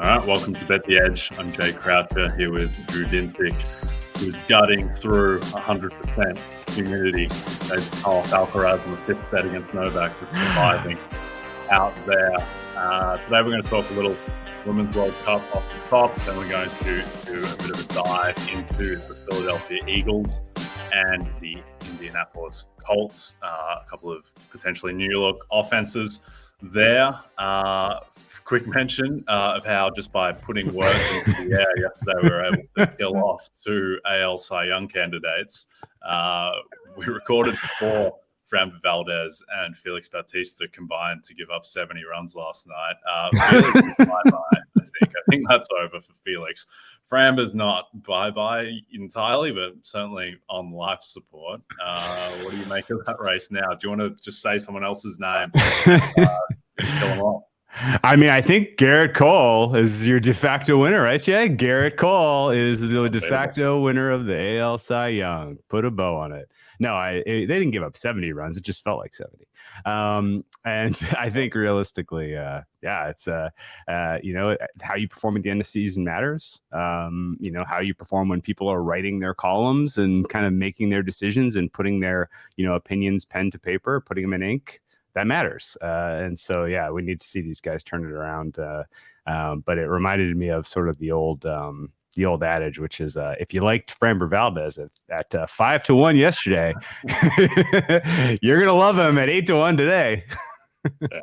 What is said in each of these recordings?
All right, welcome to Bet the Edge. I'm Jay Croucher here with Drew Dinsick, who's gutting through 100% humidity as Carl Alcaraz in the fifth set against Novak, was surviving out there. Today we're going to talk a little Women's World Cup off the top, then we're going to do a bit of a dive into the Philadelphia Eagles and the Indianapolis Colts, a couple of potentially new look offenses there. Quick mention of how just by putting words into the air yesterday, we were able to kill off two AL Cy Young candidates. We recorded before Framber Valdez and Felix Bautista combined to give up 70 runs last night. Felix is bye-bye, I think that's over for Felix. Framber's not bye-bye entirely, but certainly on life support. What do you make of that race now? Do you want to just say someone else's name and kill them off? I mean, I think Garrett Cole is your de facto winner, right, Jay? Garrett Cole is the de facto winner of the AL Cy Young. Put a bow on it. No, they didn't give up 70 runs. It just felt like 70. And I think realistically, it's how you perform at the end of the season matters. How you perform when people are writing their columns and kind of making their decisions and putting their, opinions pen to paper, putting them in ink. That matters. And so, we need to see these guys turn it around. But it reminded me of sort of the old adage, which is if you liked Framber Valdez at 5-1 yesterday, you're going to love him at 8-1 today. Yeah.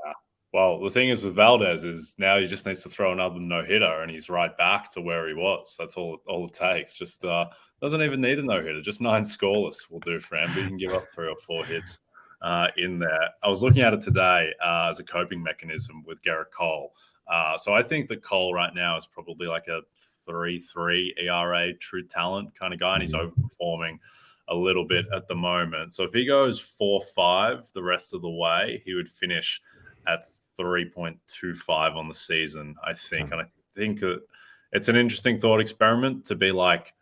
Well, the thing is with Valdez is now he just needs to throw another no-hitter and he's right back to where he was. That's all it takes. Just doesn't even need a no-hitter. Just 9 scoreless will do for him. But he can give up 3 or 4 hits in there. I was looking at it today as a coping mechanism with Garrett Cole. So I think that Cole right now is probably like a 3.3 ERA true talent kind of guy, and he's overperforming a little bit at the moment. So if he goes 4.5 the rest of the way, he would finish at 3.25 on the season, I think. And I think it's an interesting thought experiment to be like,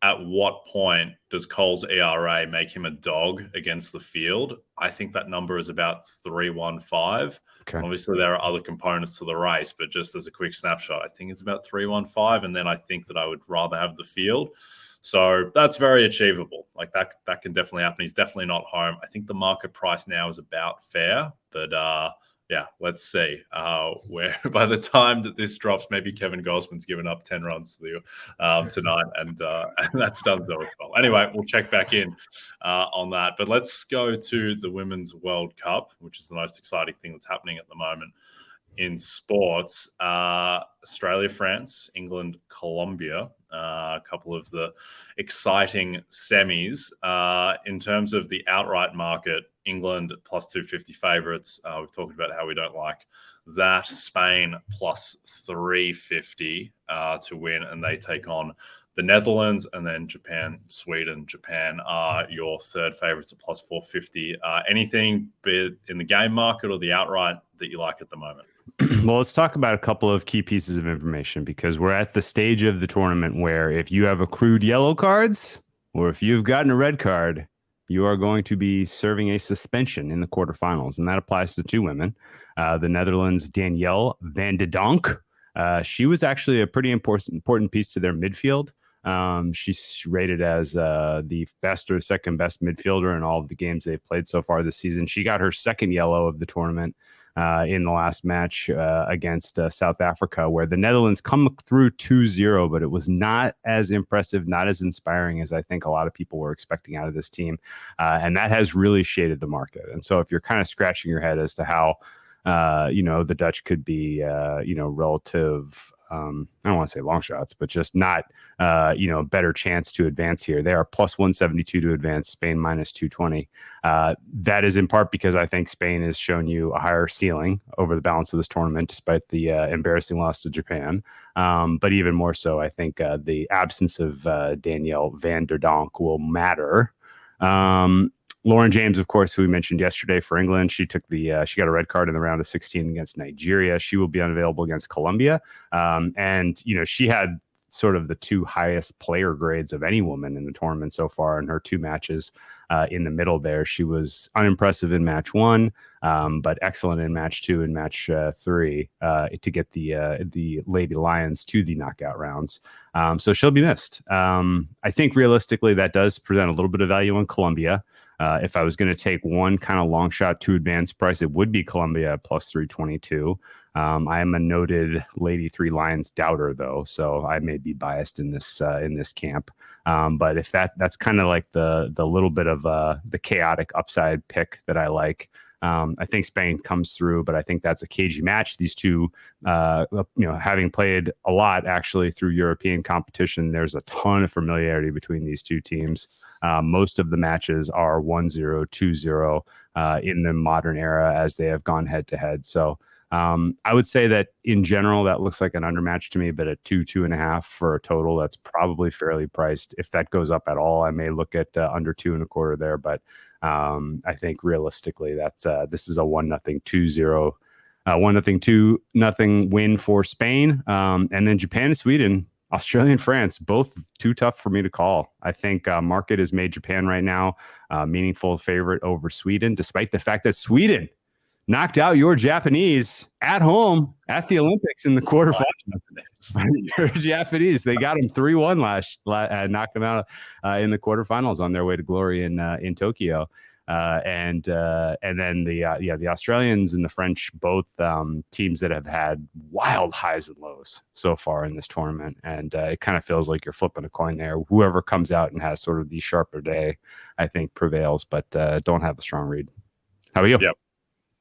at what point does Cole's ERA make him a dog against the field? I think that number is about 3.15. Okay. Obviously, there are other components to the race, but just as a quick snapshot, I think it's about 3.15, and then I think that I would rather have the field. So that's very achievable. Like that can definitely happen. He's definitely not home. I think the market price now is about fair, but let's see. Where by the time that this drops, maybe Kevin Gosman's given up 10 runs tonight, and that's done so as well. Anyway, we'll check back in on that. But let's go to the Women's World Cup, which is the most exciting thing that's happening at the moment in sports. Australia, France, England, Colombia. A couple of the exciting semis. In terms of the outright market, England plus 250 favourites. We've talked about how we don't like that. Spain plus 350 to win, and they take on the Netherlands, and then Japan, Sweden. Japan are your third favourites at plus 450. Anything be it in the game market or the outright that you like at the moment? Well, let's talk about a couple of key pieces of information, because we're at the stage of the tournament where if you have accrued yellow cards or if you've gotten a red card, you are going to be serving a suspension in the quarterfinals. And that applies to 2 women. The Netherlands, Danielle van de Donk. She was actually a pretty important piece to their midfield. She's rated as the best or second best midfielder in all of the games they've played so far this season. She got her second yellow of the tournament in the last match against South Africa, where the Netherlands come through 2-0, but it was not as impressive, not as inspiring as I think a lot of people were expecting out of this team. And that has really shaded the market. And so if you're kind of scratching your head as to how, the Dutch could be, relative, I don't want to say long shots, but just not, better chance to advance here. They are plus 172 to advance, Spain minus 220. That is in part because I think Spain has shown you a higher ceiling over the balance of this tournament, despite the embarrassing loss to Japan. But even more so, I think the absence of Danielle van der Donk will matter. Lauren James, of course, who we mentioned yesterday for England, she got a red card in the round of 16 against Nigeria. She will be unavailable against Colombia. And she had sort of the two highest player grades of any woman in the tournament so far in her 2 matches in the middle there. She was unimpressive in match 1, but excellent in match 2 and match 3 to get the Lady Lions to the knockout rounds. So she'll be missed. I think realistically that does present a little bit of value in Colombia. If I was going to take one kind of long shot to advance price, it would be Colombia at plus 322. I am a noted Lady 3 Lions doubter, though, so I may be biased in this camp. But if that's kind of like the little bit of the chaotic upside pick that I like. I think Spain comes through, but I think that's a cagey match. These two, having played a lot actually through European competition, there's a ton of familiarity between these two teams. Most of the matches are 1-0, 2-0 in the modern era as they have gone head to head. So I would say that in general, that looks like an undermatch to me, but at 2.5 for a total, that's probably fairly priced. If that goes up at all, I may look at under 2.25 there, but I think realistically that's this is a 1-0, 2-0, 1-0, 2-0 win for Spain. And then Japan and Sweden, Australia and France, both too tough for me to call. I think market has made Japan right now meaningful favorite over Sweden, despite the fact that Sweden knocked out your Japanese at home at the Olympics in the quarterfinals. Your Japanese, they got them 3-1 knocked them out in the quarterfinals on their way to glory in Tokyo. And then the Australians and the French, both teams that have had wild highs and lows so far in this tournament. And it kind of feels like you're flipping a coin there. Whoever comes out and has sort of the sharper day, I think prevails, but don't have a strong read. How about you? Yep.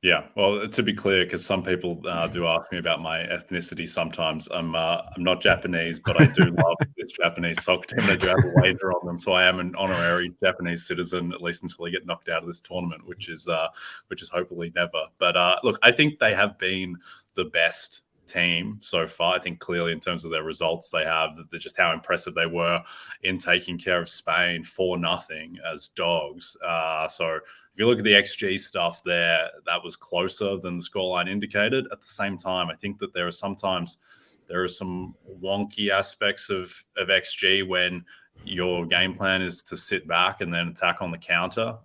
Yeah, well, to be clear, because some people do ask me about my ethnicity sometimes. I'm not Japanese, but I do love this Japanese soccer team. They do have a wager on them, so I am an honorary Japanese citizen, at least until I get knocked out of this tournament, which is hopefully never. But look, I think they have been the best team so far. I think clearly in terms of their results, they have just how impressive they were in taking care of Spain 4-0 as dogs. So if you look at the XG stuff there, that was closer than the scoreline indicated. At the same time, I think that there are some wonky aspects of XG when your game plan is to sit back and then attack on the counter.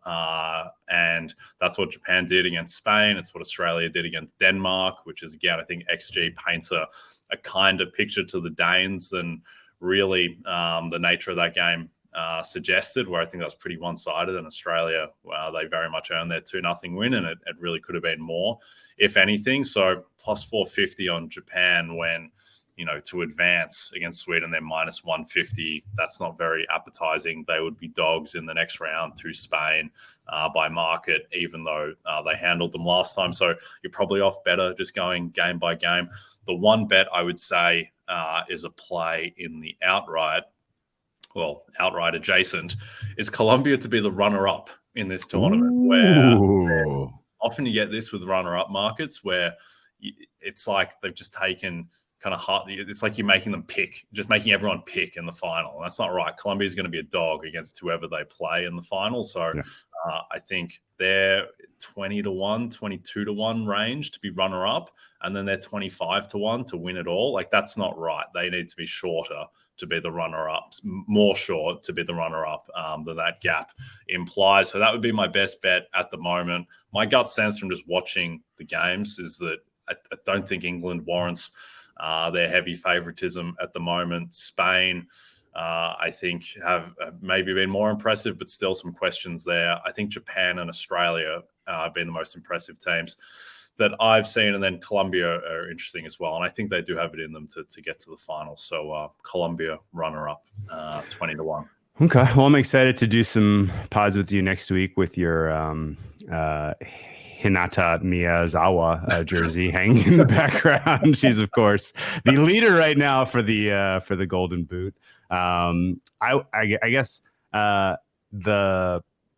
And that's what Japan did against Spain. It's what Australia did against Denmark, which is, again, I think XG paints a kinder picture to the Danes than really the nature of that game suggested, where I think that was pretty one-sided. And Australia, they very much earned their 2-0 win, and it really could have been more, if anything. So plus 450 on Japan when, to advance against Sweden, they're minus 150. That's not very appetizing. They would be dogs in the next round to Spain by market, even though they handled them last time. So you're probably off better just going game by game. The one bet I would say is a play in the outright adjacent, is Colombia to be the runner-up in this tournament. Where often you get this with runner-up markets where it's like they've just taken kind of hard. It's like you're making them pick, just making everyone pick in the final. And that's not right. Colombia is going to be a dog against whoever they play in the final. So I think they're 20-1, 22-1 range to be runner-up, and then they're 25-1 to win it all. Like, that's not right. They need to be shorter to be the runner-up, more short to be the runner-up than that gap implies. So that would be my best bet at the moment. My gut sense from just watching the games is that I don't think England warrants their heavy favoritism at the moment. Spain, I think, have maybe been more impressive, but still some questions there. I think Japan and Australia have been the most impressive teams that I've seen, and then Colombia are interesting as well. And I think they do have it in them to get to the final. So Colombia runner-up, 20-1. Okay. Well, I'm excited to do some pods with you next week with your Hinata Miyazawa jersey hanging in the background. She's, of course, the leader right now for the Golden Boot. I guess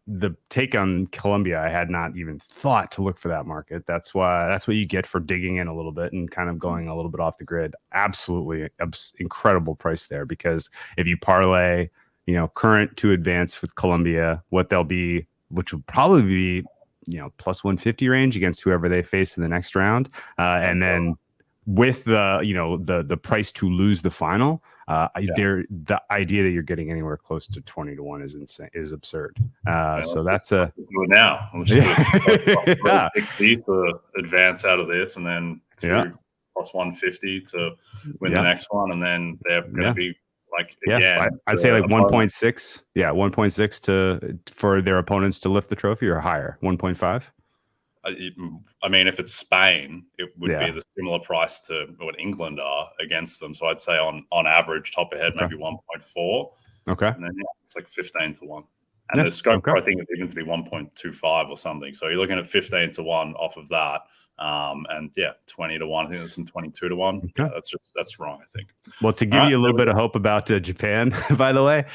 the take on Colombia, I had not even thought to look for that market. That's what you get for digging in a little bit and kind of going a little bit off the grid. Absolutely incredible price there, because if you parlay, current to advance with Colombia, what they'll be, which will probably be, plus 150 range against whoever they face in the next round. And then with the price to lose the final, the idea that you're getting anywhere close to 20-1 is insane, is absurd. So that's let's do it now. Let's just do it 60 to advance out of this, and then plus 150 to win the next one, and then they're going to be like again. I'd say like 1.6. 1.6 for their opponents to lift the trophy, or higher, 1.5. I mean, if it's Spain, it would be the similar price to what England are against them. So I'd say on average, top ahead, maybe 1.4. Okay. And then it's like 15-1. And the scope, I think, is even to be 1.25 or something. So you're looking at 15-1 off of that. And 20-1. I think there's some 22-1. Okay. Yeah, that's wrong, I think. Well, to give you a little bit of hope about Japan, by the way,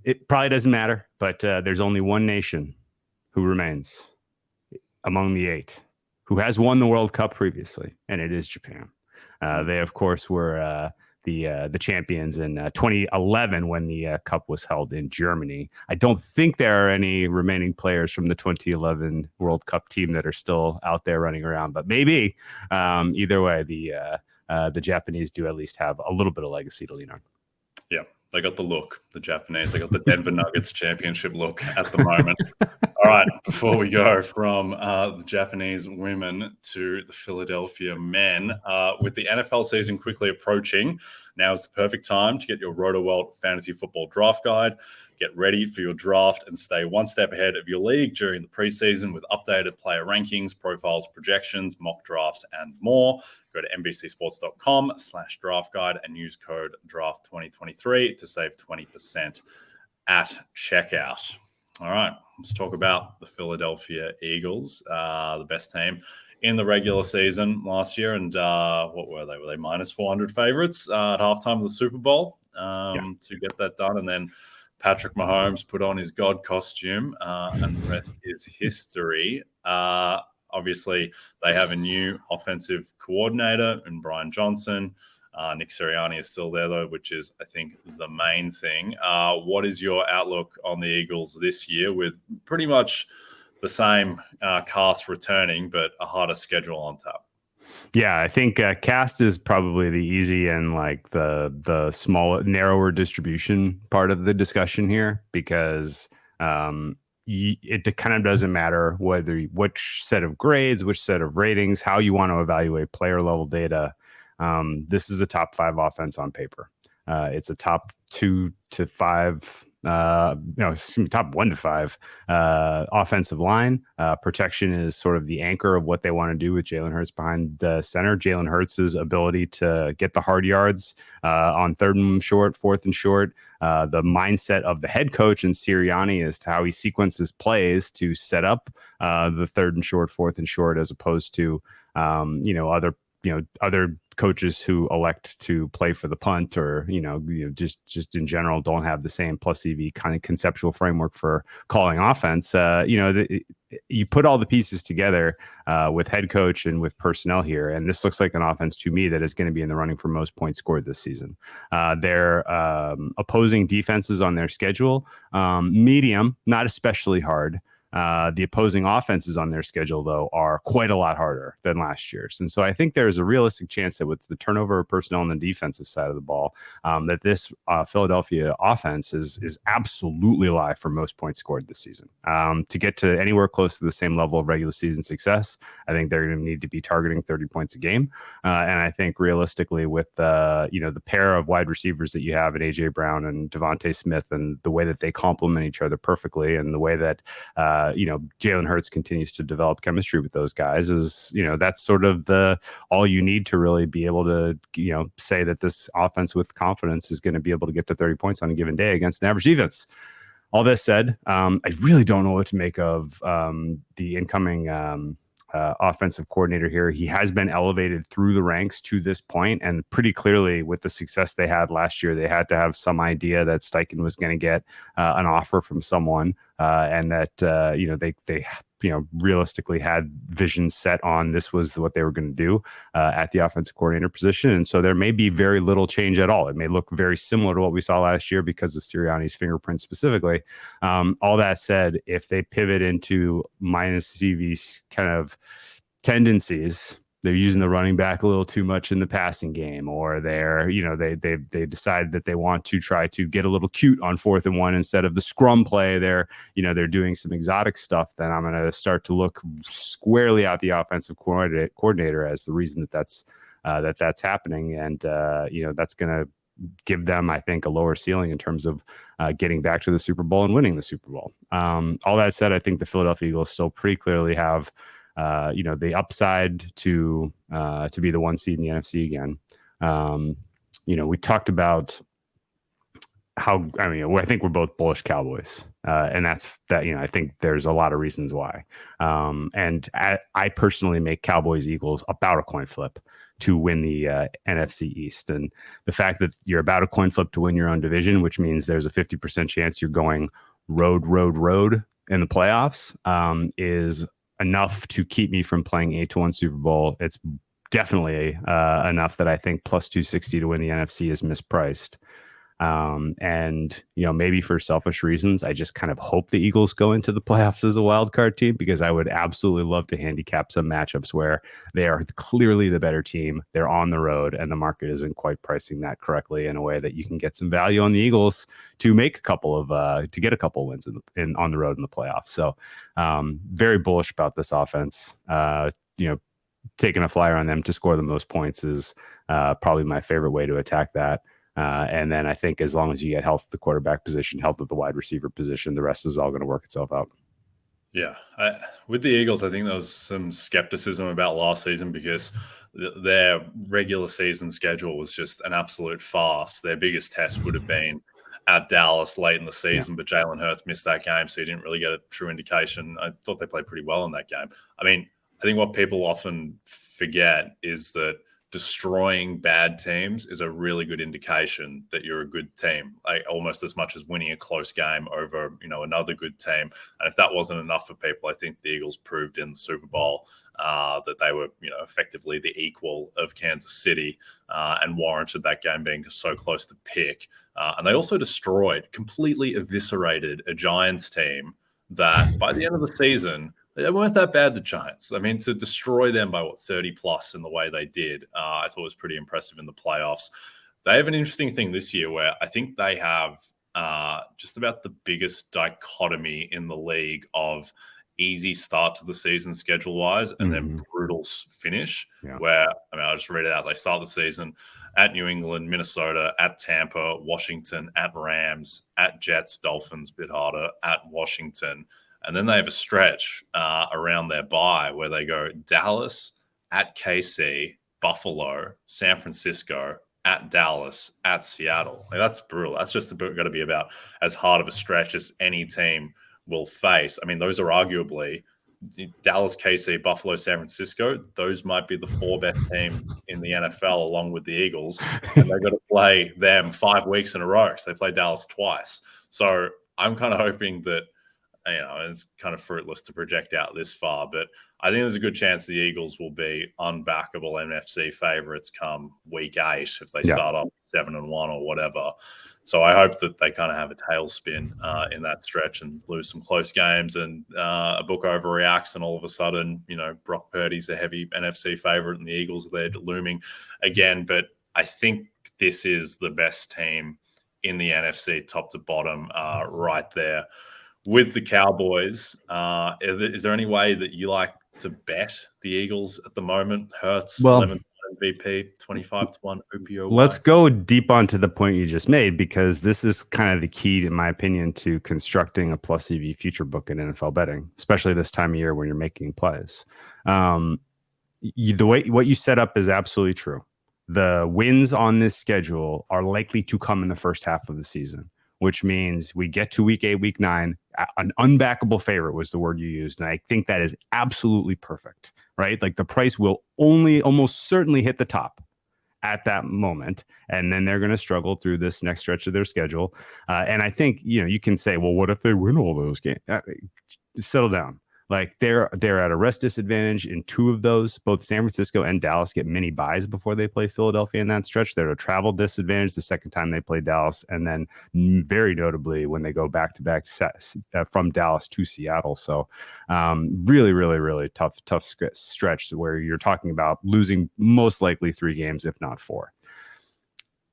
it probably doesn't matter, but there's only one nation who remains among the 8 who has won the World Cup previously, and it is Japan. They, of course, were the champions in 2011 when the cup was held in Germany. I don't think there are any remaining players from the 2011 World Cup team that are still out there running around, but maybe. Either way, the Japanese do at least have a little bit of legacy to lean on. Yeah, they got the look, the Japanese. They got the Denver Nuggets championship look at the moment. All right, before we go from the Japanese women to the Philadelphia men, with the NFL season quickly approaching, now is the perfect time to get your RotoWorld Fantasy Football Draft Guide. Get ready for your draft and stay one step ahead of your league during the preseason with updated player rankings, profiles, projections, mock drafts, and more. Go to NBCSports.com/draft guide and use code DRAFT2023 to save 20% at checkout. All right, let's talk about the Philadelphia Eagles, the best team in the regular season last year. And what were they? Were they minus 400 favorites at halftime of the Super Bowl to get that done? And then Patrick Mahomes put on his God costume, and the rest is history. Obviously, they have a new offensive coordinator in Brian Johnson. Nick Sirianni is still there, though, which is, I think, the main thing. What is your outlook on the Eagles this year with pretty much the same cast returning, but a harder schedule on top? Yeah, I think cast is probably the easy and like the small, narrower distribution part of the discussion here, because it kind of doesn't matter which set of grades, which set of ratings, how you want to evaluate player level data. This is a top 5 offense on paper. It's a top 2 to 5. Top 1 to 5 offensive line. Protection is sort of the anchor of what they want to do with Jalen Hurts behind the center. Jalen Hurts' ability to get the hard yards on 3rd and short, 4th and short. The mindset of the head coach and Sirianni as to how he sequences plays to set up the 3rd and short, 4th and short, as opposed to other coaches who elect to play for the punt, or just in general don't have the same plus EV kind of conceptual framework for calling offense. You put all the pieces together with head coach and with personnel here, and this looks like an offense to me that is going to be in the running for most points scored this season. Their opposing defenses on their schedule, medium, not especially hard. The opposing offenses on their schedule, though, are quite a lot harder than last year's. And so I think there's a realistic chance that with the turnover of personnel on the defensive side of the ball, that this Philadelphia offense is absolutely alive for most points scored this season. To get to anywhere close to the same level of regular season success, I think they're going to need to be targeting 30 points a game. And I think realistically, with the pair of wide receivers that you have in A.J. Brown and Devontae Smith, and the way that they complement each other perfectly, and the way that Jalen Hurts continues to develop chemistry with those guys, is that's sort of all you need to really be able to say that this offense with confidence is going to be able to get to 30 points on a given day against an average defense. All this said, I really don't know what to make of the incoming offensive coordinator here. He has been elevated through the ranks to this point, and pretty clearly with the success they had last year, they had to have some idea that Steichen was going to get an offer from someone, and that they realistically had vision set on this was what they were going to do at the offensive coordinator position. And so there may be very little change at all. It may look very similar to what we saw last year because of Sirianni's fingerprint specifically. All that said, if they pivot into minus CV's kind of tendencies, they're using the running back a little too much in the passing game, or they decide that they want to try to get a little cute on 4th and 1 instead of the scrum play. They're doing some exotic stuff. Then I'm going to start to look squarely at the offensive coordinator as the reason that's happening, and that's going to give them, I think, a lower ceiling in terms of getting back to the Super Bowl and winning the Super Bowl. All that said, I think the Philadelphia Eagles still pretty clearly have, the upside to be the 1 seed in the NFC again. We talked about how, I think we're both bullish Cowboys, and I think there's a lot of reasons why. And I personally make Cowboys Eagles about a coin flip to win the NFC East. And the fact that you're about a coin flip to win your own division, which means there's a 50% chance you're going road in the playoffs, is enough to keep me from playing 8-1 Super Bowl. It's definitely enough that I think plus 260 to win the NFC is mispriced. And maybe for selfish reasons, I just kind of hope the Eagles go into the playoffs as a wild card team, because I would absolutely love to handicap some matchups where they are clearly the better team. They're on the road, and the market isn't quite pricing that correctly in a way that you can get some value on the Eagles to make to get a couple wins on the road in the playoffs. So, very bullish about this offense. Taking a flyer on them to score the most points is probably my favorite way to attack that. And then I think as long as you get health at the quarterback position, health at the wide receiver position, the rest is all going to work itself out. Yeah. With the Eagles, I think there was some skepticism about last season because their regular season schedule was just an absolute farce. Their biggest test would have been at Dallas late in the season, but Jalen Hurts missed that game, so he didn't really get a true indication. I thought they played pretty well in that game. I think what people often forget is that destroying bad teams is a really good indication that you're a good team, like almost as much as winning a close game over, another good team. And if that wasn't enough for people, I think the Eagles proved in the Super Bowl that they were, effectively the equal of Kansas City and warranted that game being so close to pick. And they also completely eviscerated a Giants team that by the end of the season, they weren't that bad, the Giants. To destroy them by 30 plus in the way they did, I thought was pretty impressive in the playoffs. They have an interesting thing this year where I think they have just about the biggest dichotomy in the league of easy start to the season schedule-wise and then brutal finish, where, I'll just read it out. They start the season at New England, Minnesota, at Tampa, Washington, at Rams, at Jets, Dolphins, bit harder, at Washington. And then they have a stretch around their bye where they go Dallas, at KC, Buffalo, San Francisco, at Dallas, at Seattle. That's brutal. That's just got to be about as hard of a stretch as any team will face. Those are arguably Dallas, KC, Buffalo, San Francisco. Those might be the 4 best teams in the NFL along with the Eagles. And they've got to play them 5 weeks in a row. So they play Dallas twice. So I'm kind of hoping that, it's kind of fruitless to project out this far, but I think there's a good chance the Eagles will be unbackable NFC favorites come week 8 if they start off 7-1 or whatever. So I hope that they kind of have a tailspin in that stretch and lose some close games and a book overreacts and all of a sudden, Brock Purdy's a heavy NFC favorite and the Eagles are there looming again. But I think this is the best team in the NFC top to bottom right there. With the Cowboys, is there any way that you like to bet the Eagles at the moment? Hurts, 11 MVP, 25-1 OPOY. Let's go deep onto the point you just made, because this is kind of the key, in my opinion, to constructing a plus EV future book in NFL betting, especially this time of year when you're making plays. What you set up is absolutely true. The wins on this schedule are likely to come in the first half of the season, which means we get to week 8, week 9, an unbackable favorite was the word you used. And I think that is absolutely perfect, right? Like the price will almost certainly hit the top at that moment. And then they're going to struggle through this next stretch of their schedule. And I think, you can say, well, what if they win all those games? Settle down. Like they're at a rest disadvantage in 2 of those. Both San Francisco and Dallas get mini buys before they play Philadelphia in that stretch. They're at a travel disadvantage the second time they play Dallas, and then very notably when they go back to back from Dallas to Seattle. So really, really, really tough stretch where you're talking about losing most likely 3 games, if not 4.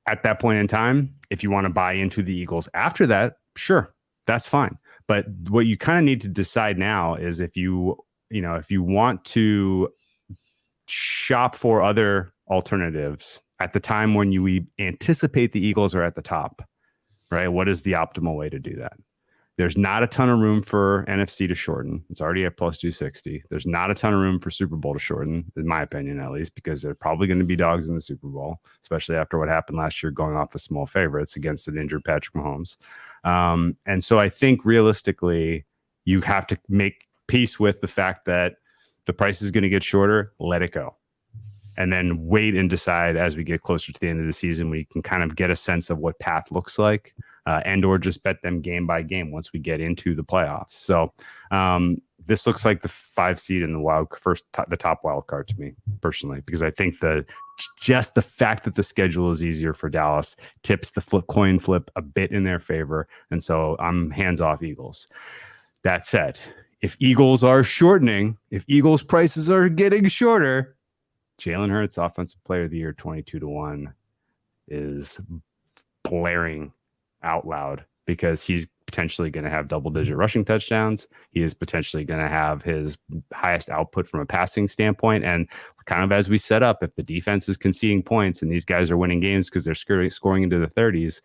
At that point in time, if you want to buy into the Eagles after that, sure, that's fine. But what you kind of need to decide now is if you want to shop for other alternatives at the time when you anticipate the Eagles are at the top, right? What is the optimal way to do that? There's not a ton of room for NFC to shorten. It's already at plus 260. There's not a ton of room for Super Bowl to shorten, in my opinion, at least, because they're probably going to be dogs in the Super Bowl, especially after what happened last year going off as small favorites against an injured Patrick Mahomes. And so I think realistically, you have to make peace with the fact that the price is going to get shorter. Let it go. And then wait and decide as we get closer to the end of the season, we can kind of get a sense of what path looks like. And or just bet them game by game once we get into the playoffs. So this looks like the 5 seed in the the top wild card to me personally, because I think just the fact that the schedule is easier for Dallas tips the coin flip a bit in their favor. And so I'm hands off Eagles. That said, if Eagles are shortening, if Eagles prices are getting shorter, Jalen Hurts, Offensive Player of the Year, 22-1 is blaring out loud because he's potentially going to have double-digit rushing touchdowns. He is potentially going to have his highest output from a passing standpoint. And kind of as we set up, if the defense is conceding points and these guys are winning games because they're scoring into the 30s,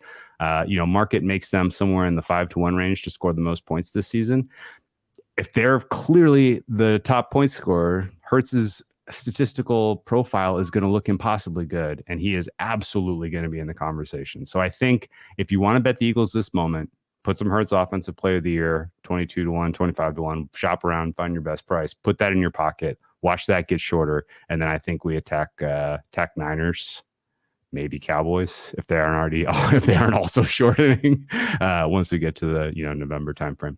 market makes them somewhere in the 5-1 range to score the most points this season. If they're clearly the top point scorer, Hurts's statistical profile is going to look impossibly good, and he is absolutely going to be in the conversation. So I think if you want to bet the Eagles this moment, put some Hurts Offensive Player of the Year, 22-1, 25-1, shop around, find your best price, put that in your pocket, watch that get shorter, and then I think we attack Niners, maybe Cowboys if they aren't also shortening once we get to the November timeframe.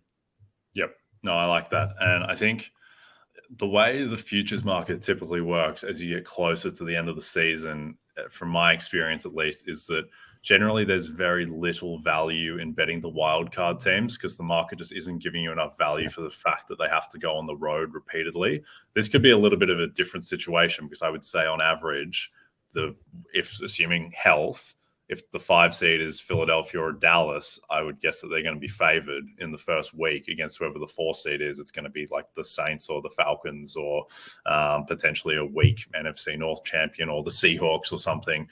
Yep, no, I like that, and I think the way the futures market typically works as you get closer to the end of the season, from my experience at least, is that generally there's very little value in betting the wildcard teams because the market just isn't giving you enough value for the fact that they have to go on the road repeatedly. This could be a little bit of a different situation because I would say on average, if assuming health, if the 5 seed is Philadelphia or Dallas, I would guess that they're going to be favored in the first week against whoever the 4 seed is. It's going to be like the Saints or the Falcons or potentially a weak NFC North champion or the Seahawks or something.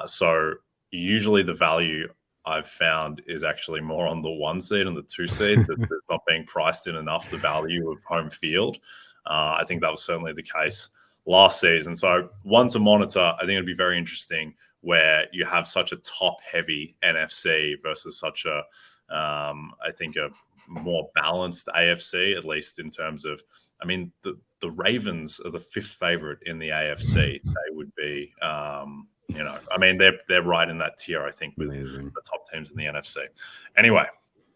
So usually the value I've found is actually more on the 1 seed and the 2 seed that's not being priced in enough the value of home field. I think that was certainly the case last season. So one to monitor, I think it'd be very interesting where you have such a top-heavy NFC versus such a, I think, a more balanced AFC, at least in terms of, I mean, the Ravens are the 5th favorite in the AFC. They would be, I mean, they're right in that tier, I think, with the top teams in the NFC. Anyway,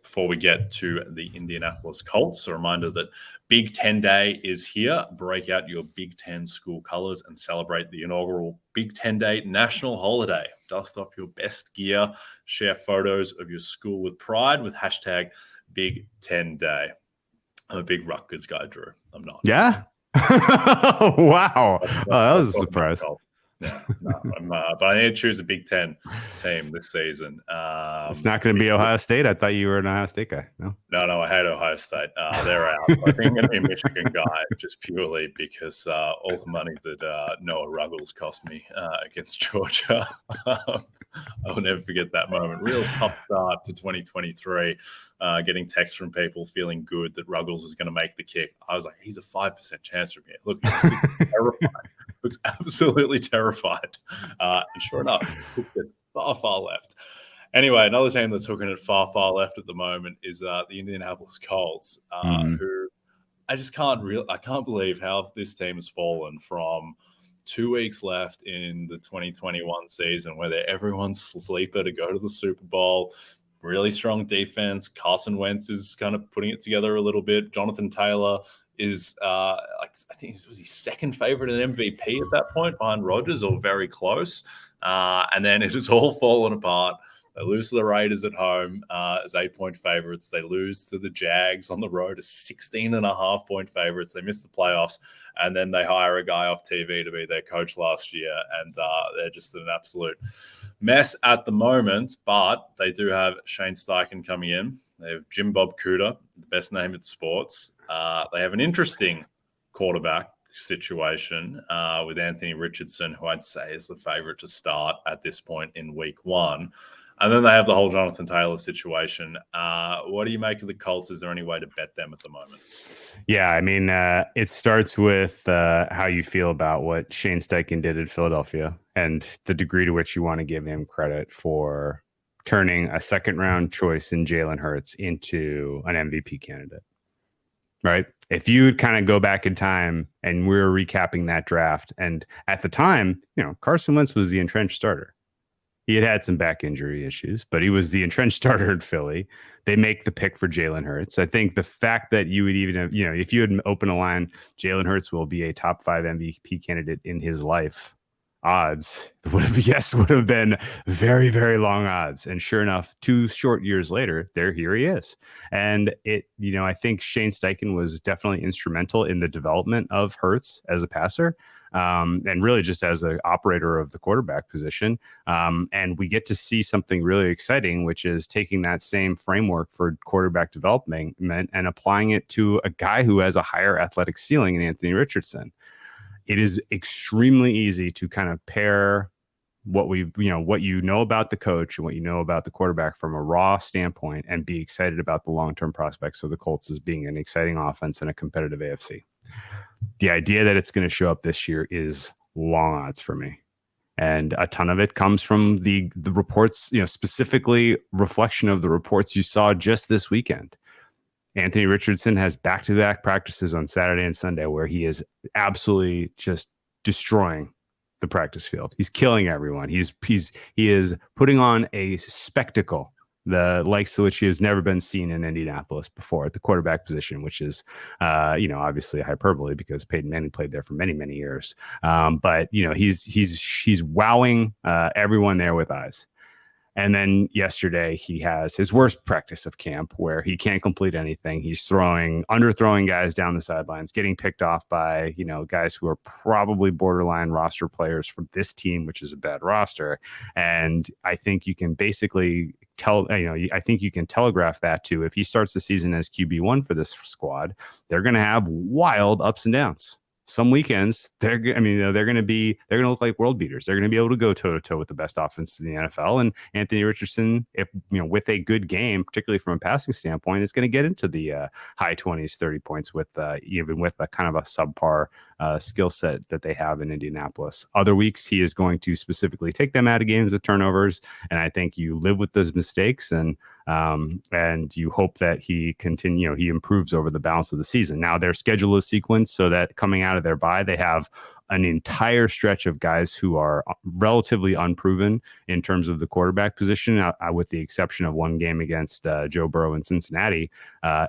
before we get to the Indianapolis Colts, a reminder that Big Ten Day is here. Break out your Big Ten school colors and celebrate the inaugural Big Ten Day national holiday. Dust off your best gear. Share photos of your school with pride with hashtag Big Ten Day. I'm a big Rutgers guy, Drew. I'm not. Yeah? Wow. That was a surprise. Yeah, no, but I need to choose a Big Ten team this season. It's not going to be Ohio State. I thought you were an Ohio State guy. No, I hate Ohio State. They're out. I think I'm going to be a Michigan guy just purely because all the money that Noah Ruggles cost me against Georgia. I'll never forget that moment. Real tough start to 2023. Getting texts from people feeling good that Ruggles was going to make the kick. I was like, he's a 5% chance from here. Look, he's terrified. Looks absolutely terrified. And sure enough, hooked it far left. Anyway, another team that's hooking it far left at the moment is the Indianapolis Colts, who I can't believe how this team has fallen from 2 weeks left in the 2021 season where they're everyone's sleeper to go to the Super Bowl. really strong defense. Carson Wentz is kind of putting it together a little bit. Jonathan Taylor is, I think it was his second favorite in MVP at that point behind Rodgers, or very close. And then it has all fallen apart. They lose to the Raiders at home as 8-point favorites. They lose to the Jags on the road as 16.5-point favorites. They miss the playoffs, and then they hire a guy off TV to be their coach last year, and they're just an absolute mess at the moment. But they do have Shane Steichen coming in. They have Jim Bob Cooter, the best name in sports. They have an interesting quarterback situation with Anthony Richardson, who I'd say is the favorite to start at this point in week 1. And then they have the whole Jonathan Taylor situation. What do you make of the Colts? Is there any way to bet them at the moment? Yeah, I mean, it starts with how you feel about what Shane Steichen did in Philadelphia and the degree to which you want to give him credit for turning a second-round choice in Jalen Hurts into an MVP candidate, right? If you kind of go back in time and we're recapping that draft, and at the time, Carson Wentz was the entrenched starter. He had some back injury issues, but he was the entrenched starter in Philly. They make the pick for Jalen Hurts. I think the fact that you would even have, if you had opened a line, Jalen Hurts will be a top 5 MVP candidate in his life, odds would have been very, very long odds. And sure enough, 2 short years later, here he is. And I think Shane Steichen was definitely instrumental in the development of Hurts as a passer. And really just as an operator of the quarterback position. And we get to see something really exciting, which is taking that same framework for quarterback development and applying it to a guy who has a higher athletic ceiling in Anthony Richardson. It is extremely easy to kind of pair what you know about the coach and what you know about the quarterback from a raw standpoint and be excited about the long-term prospects of the Colts as being an exciting offense in a competitive AFC. The idea that it's going to show up this year is long odds for me. And a ton of it comes from the reports, specifically reflection of the reports you saw just this weekend. Anthony Richardson has back-to-back practices on Saturday and Sunday where he is absolutely just destroying the practice field. He's killing everyone. He is putting on a spectacle, the likes of which he has never been seen in Indianapolis before at the quarterback position, which is, obviously a hyperbole because Peyton Manning played there for many, many years. But he's wowing everyone there with eyes. And then yesterday he has his worst practice of camp where he can't complete anything. He's underthrowing guys down the sidelines, getting picked off by, guys who are probably borderline roster players for this team, which is a bad roster. And I think you can basically I think you can telegraph that too. If he starts the season as QB1 for this squad, they're going to have wild ups and downs. Some weekends, they're going to look like world beaters. They're going to be able to go toe to toe with the best offense in the NFL. And Anthony Richardson, with a good game, particularly from a passing standpoint, is going to get into the high 20s, 30 points with even with a kind of a subpar skill set that they have in Indianapolis. Other weeks, he is going to specifically take them out of games with turnovers. And I think you live with those mistakes and you hope that he improves over the balance of the season. Now their schedule is sequenced so that coming out of their bye, they have an entire stretch of guys who are relatively unproven in terms of the quarterback position, with the exception of one game against Joe Burrow in Cincinnati.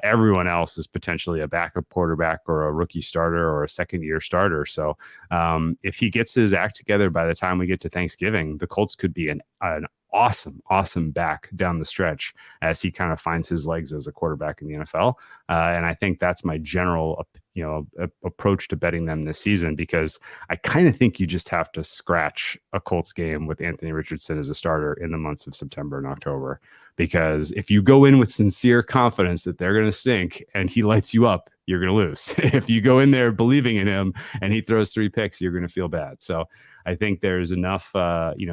Everyone else is potentially a backup quarterback or a rookie starter or a second-year starter. So if he gets his act together by the time we get to Thanksgiving, the Colts could be an awesome back down the stretch as he kind of finds his legs as a quarterback in the NFL. And I think that's my general approach to betting them this season, because I kind of think you just have to scratch a Colts game with Anthony Richardson as a starter in the months of September and October, because if you go in with sincere confidence that they're going to stink and he lights you up, you're going to lose. If you go in there believing in him and he throws 3 picks, you're going to feel bad. So I think there's enough,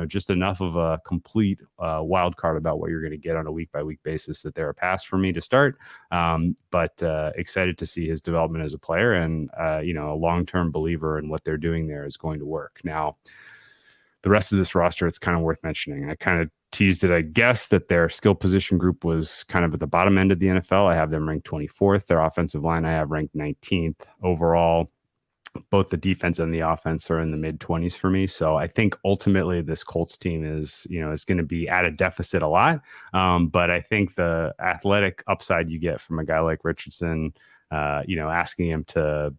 just enough of a complete wild card about what you're going to get on a week by week basis that they're a pass for me to start. But excited to see his development as a player, and a long-term believer in what they're doing there is going to work. Now, the rest of this roster, it's kind of worth mentioning. I kind of teased it, I guess, that their skill position group was kind of at the bottom end of the NFL. I have them ranked 24th. Their offensive line I have ranked 19th overall. both the defense and the offense are in the mid-20s for me. So I think ultimately this Colts team is going to be at a deficit a lot. But I think the athletic upside you get from a guy like Richardson, asking him to,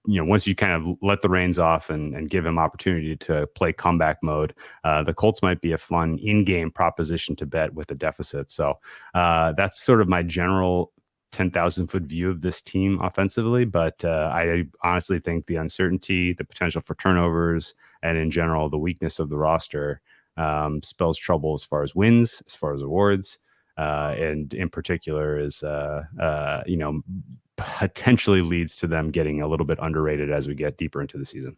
once you kind of let the reins off and give him opportunity to play comeback mode, the Colts might be a fun in-game proposition to bet with a deficit. So that's sort of my general 10,000-foot view of this team offensively. But I honestly think the uncertainty, the potential for turnovers, and in general, the weakness of the roster spells trouble as far as wins, as far as awards, and in particular is, potentially leads to them getting a little bit underrated as we get deeper into the season.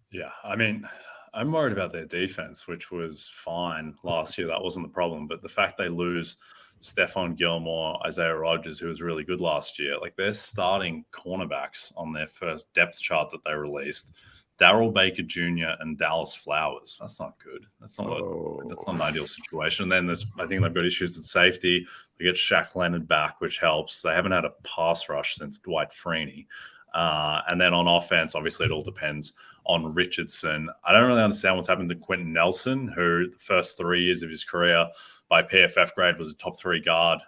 Yeah, I mean, I'm worried about their defense, which was fine last year. That wasn't the problem. But the fact they lose Stephon Gilmore, Isaiah Rodgers, who was really good last year, like they're starting cornerbacks on their first depth chart that they released. Darrell Baker Jr. and Dallas Flowers. That's not good. That's not an ideal situation. And then I think they've got issues at safety. They get Shaq Leonard back, which helps. They haven't had a pass rush since Dwight Freeney. And then on offense, obviously, it all depends on Richardson. I don't really understand what's happened to Quentin Nelson, who the first 3 years of his career by PFF grade was a top 3 guard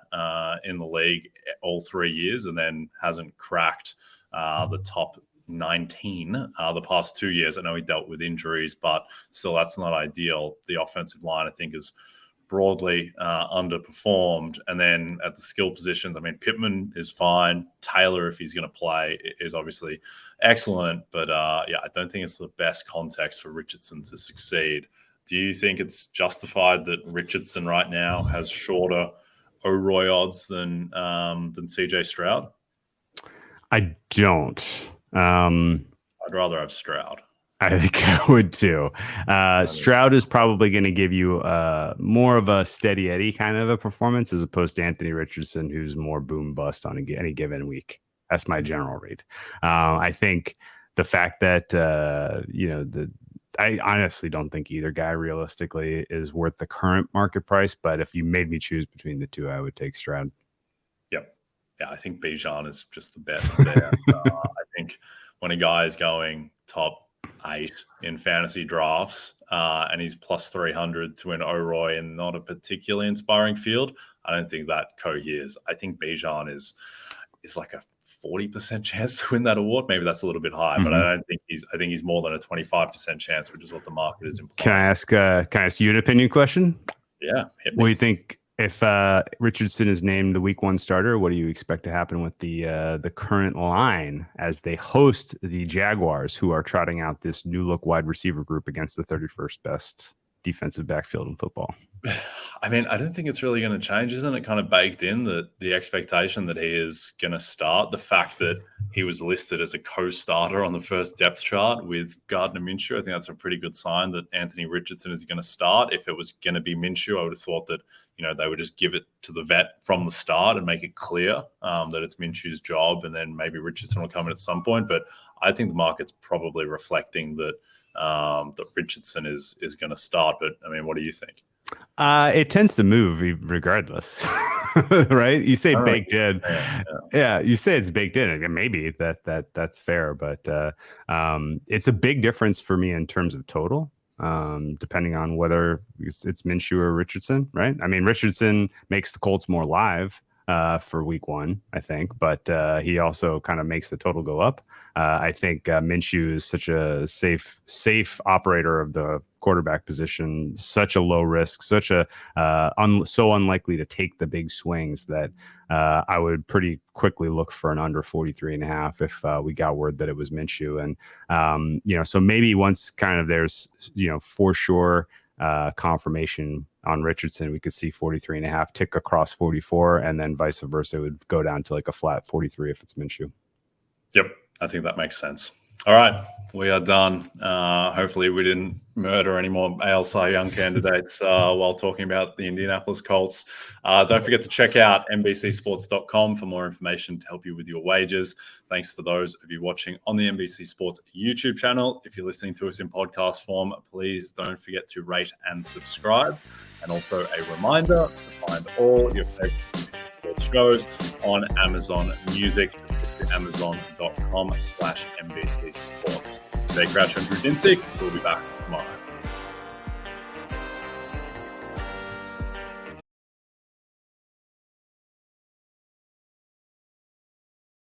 in the league all 3 years, and then hasn't cracked the top 19 the past 2 years. I know he dealt with injuries, but still, that's not ideal. The offensive line, I think, is broadly underperformed. And then at the skill positions, I mean, Pittman is fine. Taylor, if he's going to play, is obviously excellent. But I don't think it's the best context for Richardson to succeed. Do you think it's justified that Richardson right now has shorter O'Roy odds than CJ Stroud? I don't. I'd rather have Stroud. I think I would too. Stroud is probably going to give you more of a steady Eddie kind of a performance as opposed to Anthony Richardson, who's more boom bust on any given week. That's my general read. I think the fact that, I honestly don't think either guy realistically is worth the current market price. But if you made me choose between the two, I would take Stroud. Yep. Yeah, I think Bijan is just the bet there. I think when a guy is going top 8 in fantasy drafts and he's plus 300 to an O'Roy and not a particularly inspiring field, I don't think that coheres. I think Bijan is like a 40% chance to win that award. Maybe that's a little bit high, but I think he's more than a 25% chance, which is what the market is implying. Can I ask you an opinion question? Yeah. What do you think if Richardson is named the week 1 starter? What do you expect to happen with the current line as they host the Jaguars, who are trotting out this new look wide receiver group against the 31st best defensive backfield in football? I mean, I don't think it's really going to change. Isn't it kind of baked in that the expectation that he is going to start? The fact that he was listed as a co-starter on the first depth chart with Gardner Minshew, I think that's a pretty good sign that Anthony Richardson is going to start. If it was going to be Minshew, I would have thought that they would just give it to the vet from the start and make it clear that it's Minshew's job, and then maybe Richardson will come in at some point. But I think the market's probably reflecting that that Richardson is going to start. But I mean, what do you think? It tends to move regardless, right? You say baked in. Yeah, you say it's baked in. Maybe that's fair, but it's a big difference for me in terms of total, depending on whether it's Minshew or Richardson, right? I mean, Richardson makes the Colts more live for week 1, I think, but he also kind of makes the total go up. I think Minshew is such a safe operator of the quarterback position, such a low risk, such a so unlikely to take the big swings that I would pretty quickly look for an under 43.5 if we got word that it was Minshew. And so maybe once kind of there's for sure confirmation on Richardson, we could see 43.5 tick across 44, and then vice versa, it would go down to like a flat 43 if it's Minshew. Yep, I think that makes sense. All right, we are done. Hopefully we didn't murder any more AL Cy Young candidates while talking about the Indianapolis Colts. Don't forget to check out NBCSports.com for more information to help you with your wagers. Thanks for those of you watching on the NBC Sports YouTube channel. If you're listening to us in podcast form, please don't forget to rate and subscribe. And also a reminder to find all your favorite sports shows on Amazon Music. to amazon.com/NBC Sports. Today, Crouch and Dinsick. We'll be back tomorrow.